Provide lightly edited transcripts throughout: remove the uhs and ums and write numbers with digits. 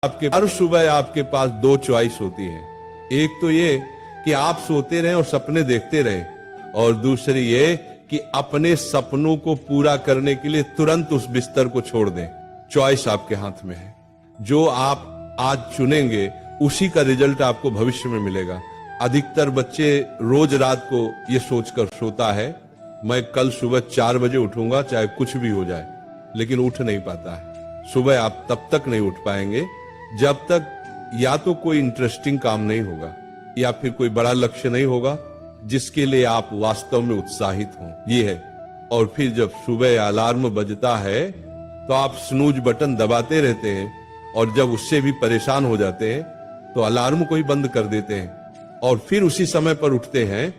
आपके हर सुबह आपके पास दो चॉइस होती है। एक तो ये कि आप सोते रहें और सपने देखते रहें, और दूसरी ये कि अपने सपनों को पूरा करने के लिए तुरंत उस बिस्तर को छोड़ दें। चॉइस आपके हाथ में है। जो आप आज चुनेंगे उसी का रिजल्ट आपको भविष्य में मिलेगा। अधिकतर बच्चे रोज रात को ये सोचकर सोता है, मैं कल सुबह 4 बजे उठूंगा चाहे कुछ भी हो जाए, लेकिन उठ नहीं पाता है। सुबह आप तब तक नहीं उठ पाएंगे जब तक या तो कोई इंटरेस्टिंग काम नहीं होगा या फिर कोई बड़ा लक्ष्य नहीं होगा जिसके लिए आप वास्तव में उत्साहित हों। ये है। और फिर जब सुबह अलार्म बजता है तो आप स्नूज बटन दबाते रहते हैं, और जब उससे भी परेशान हो जाते हैं तो अलार्म को ही बंद कर देते हैं, और फिर उसी समय पर उठते हैं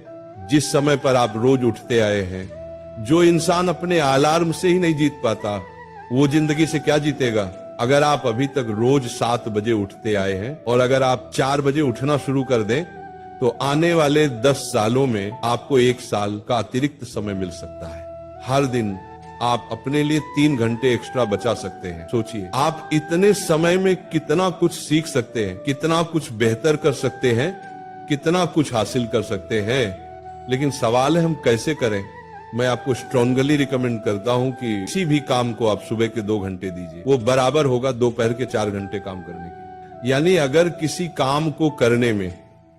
जिस समय पर आप रोज उठते आए हैं। जो इंसान अपने अलार्म से ही नहीं जीत पाता वो जिंदगी से क्या जीतेगा। अगर आप अभी तक रोज 7 बजे उठते आए हैं और अगर आप 4 बजे उठना शुरू कर दें तो आने वाले 10 सालों में आपको 1 साल का अतिरिक्त समय मिल सकता है। हर दिन आप अपने लिए 3 घंटे एक्स्ट्रा बचा सकते हैं। सोचिए आप इतने समय में कितना कुछ सीख सकते हैं, कितना कुछ बेहतर कर सकते हैं, कितना कुछ हासिल कर सकते हैं। लेकिन सवाल है हम कैसे करें। मैं आपको स्ट्रांगली रिकमेंड करता हूं कि किसी भी काम को आप सुबह के 2 घंटे दीजिए, वो बराबर होगा दोपहर के 4 घंटे काम करने के। यानी अगर किसी काम को करने में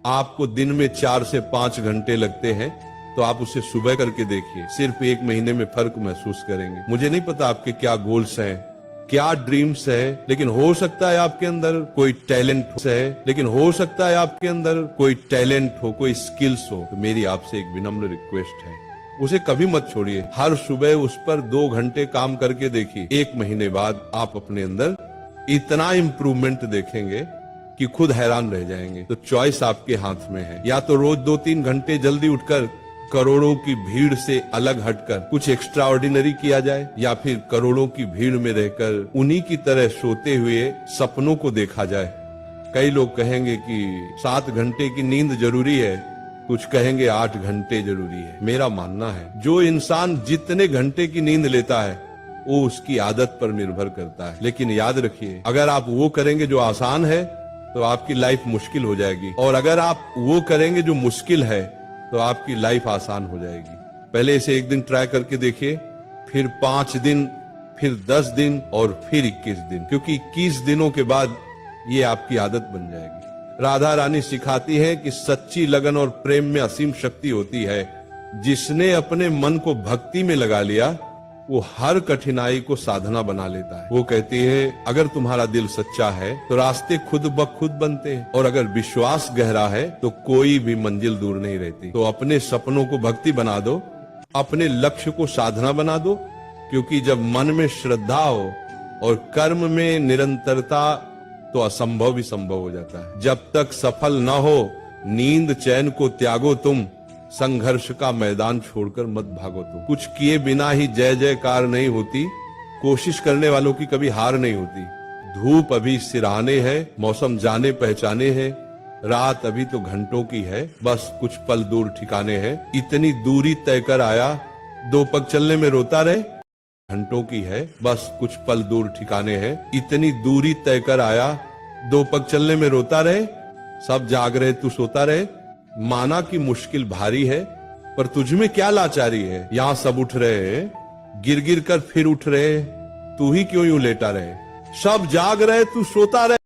आपको दिन में 4 से 5 घंटे लगते हैं तो आप उसे सुबह करके देखिए, सिर्फ 1 महीने में फर्क महसूस करेंगे। मुझे नहीं पता आपके क्या गोल्स हैं, क्या ड्रीम्स है, लेकिन हो सकता है आपके अंदर कोई टैलेंट है, लेकिन हो सकता है आपके अंदर कोई टैलेंट हो, कोई स्किल्स हो। तो मेरी आपसे एक विनम्र रिक्वेस्ट है, उसे कभी मत छोड़िए। हर सुबह उस पर 2 घंटे काम करके देखिए। 1 महीने बाद आप अपने अंदर इतना इम्प्रूवमेंट देखेंगे कि खुद हैरान रह जाएंगे। तो चॉइस आपके हाथ में है। या तो रोज 2-3 घंटे जल्दी उठकर करोड़ों की भीड़ से अलग हटकर कुछ एक्स्ट्रा ऑर्डिनरी किया जाए, या फिर करोड़ों की भीड़ में रहकर उन्हीं की तरह सोते हुए सपनों को देखा जाए। कई लोग कहेंगे कि 7 घंटे की नींद जरूरी है, कुछ कहेंगे 8 घंटे जरूरी है। मेरा मानना है जो इंसान जितने घंटे की नींद लेता है वो उसकी आदत पर निर्भर करता है। लेकिन याद रखिए, अगर आप वो करेंगे जो आसान है तो आपकी लाइफ मुश्किल हो जाएगी, और अगर आप वो करेंगे जो मुश्किल है तो आपकी लाइफ आसान हो जाएगी। पहले इसे 1 दिन ट्राई करके देखिए, फिर 5 दिन, फिर 10 दिन और फिर 21 दिन, क्योंकि 21 दिनों के बाद ये आपकी आदत बन जाएगी। राधा रानी सिखाती है कि सच्ची लगन और प्रेम में असीम शक्ति होती है। जिसने अपने मन को भक्ति में लगा लिया वो हर कठिनाई को साधना बना लेता है। वो कहती है अगर तुम्हारा दिल सच्चा है तो रास्ते खुद ब खुद बनते हैं, और अगर विश्वास गहरा है तो कोई भी मंजिल दूर नहीं रहती। तो अपने सपनों को भक्ति बना दो, अपने लक्ष्य को साधना बना दो, क्योंकि जब मन में श्रद्धा हो और कर्म में निरंतरता तो असंभव भी संभव हो जाता है। जब तक सफल न हो नींद चैन को त्यागो तुम, संघर्ष का मैदान छोड़कर मत भागो तुम। कुछ किए बिना ही जय जयकार नहीं होती, कोशिश करने वालों की कभी हार नहीं होती। धूप अभी सिरहाने है, मौसम जाने पहचाने हैं, रात अभी तो घंटों की है, बस कुछ पल दूर ठिकाने हैं। इतनी दूरी तय कर आया, 2 पग चलने में रोता रहे, घंटों की है, बस कुछ पल दूर ठिकाने हैं। इतनी दूरी तय कर आया, 2 पग चलने में रोता रहे, सब जाग रहे तू सोता रहे। माना कि मुश्किल भारी है, पर तुझमें क्या लाचारी है। यहाँ सब उठ रहे हैं, गिर गिर कर फिर उठ रहे, तू ही क्यों यूं लेटा रहे। सब जाग रहे तू सोता रहे।